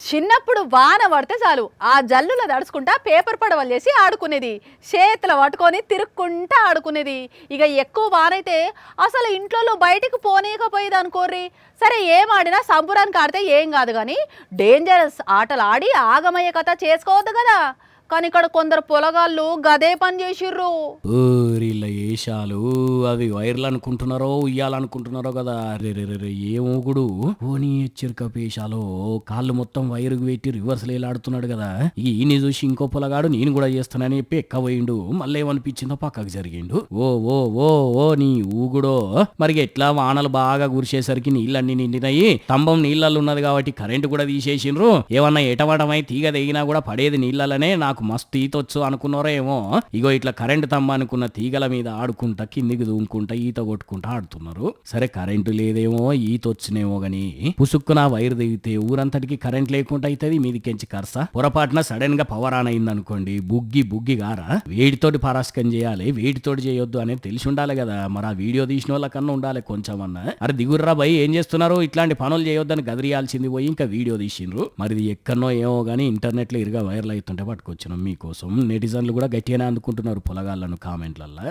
చిన్నప్పుడు వాన పడితే చాలు ఆ జల్లులో దడుచుకుంటా పేపర్ పడవలు చేసి ఆడుకునేది, చేతులు పట్టుకొని తిరుక్కుంటా ఆడుకునేది. ఇక ఎక్కువ వానైతే అసలు ఇంట్లో బయటికి పోనీయకపోయేది అనుకోర్రి. సరే ఏం ఆడినా సంబురానికి ఆడితే ఏం కాదు, కానీ డేంజరస్ ఆటలు ఆడి ఆగమయ్యే కథ చేసుకోవద్దు కదా. కానీ ఇక్కడ కొందరు పొలగాళ్ళు గదే పని చేసిర్రు. వీళ్ళ ఏషాలు అవి వైర్లు అనుకుంటున్నారో ఉయ్యాలనుకుంటున్నారో కదా. రే ఏ ఊగుడు పోనీ హెచ్చరిక పేషాలో కాళ్ళు మొత్తం వైరుకు పెట్టి రివర్స్ లేలాడుతున్నాడు కదా. ఈయన్ని చూసి ఇంకో పొలగాడు నేను కూడా చేస్తానని చెప్పి ఎక్కబోయిండు. మళ్ళీ ఏమనిపించిందో పక్కకు జరిగిండు. ఓ ఓ ఓ ఓ నీ ఊగుడో. మరి ఎట్లా వానలు బాగా కురిసేసరికి నీళ్ళన్నీ నిండినాయి. స్తంభం నీళ్ళల్లో ఉన్నది కాబట్టి కరెంటు కూడా తీసేసిండ్రు. ఏమన్నా ఎటవడమై తీగ తెగినా కూడా పడేది నీళ్ళనే. నాకు మస్తు ఈతొచ్చు అనుకున్నారో ఏమో. ఇగో ఇట్లా కరెంటు తమ్మ అనుకున్న తీగల మీద ఆడుకుంటా కిందికి దూముకుంటా ఈత కొట్టుకుంటా ఆడుతున్నారు. సరే కరెంటు లేదేమో ఈతొచ్చినేమో గాని పుసుక్కున వైర్ దిగితే ఊరంతటికి కరెంట్ లేకుండా అవుతుంది. మీదికెంచి కరస పొరపాటున సడన్ గా పవర్ ఆన్ అయింది అనుకోండి, బుగ్గి గారా. వేడితోటి పరాస్కం చేయాలి, వేడితోటి చేయొద్దు అనేది తెలిసి ఉండాలి కదా. మరి ఆ వీడియో తీసిన వాళ్ళకన్నా ఉండాలి కొంచెం అన్న. అరే దిగుర్రా భయ్ ఏం చేస్తున్నారు, ఇట్లాంటి పనులు చేయొద్దని గదిరియాల్సింది పోయి ఇంకా వీడియో తీసిండ్రు. మరి ఇది ఎక్కడనో ఏమో గానీ ఇంటర్నెట్ లో ఇరుగా వైర్లు అవుతుంటే పట్టుకొచ్చినాం మీకోసం. నెటిజన్లు కూడా గట్టిగానే అందుకుంటున్నారు పొలగాళ్ళను కామెంట్లల్లో.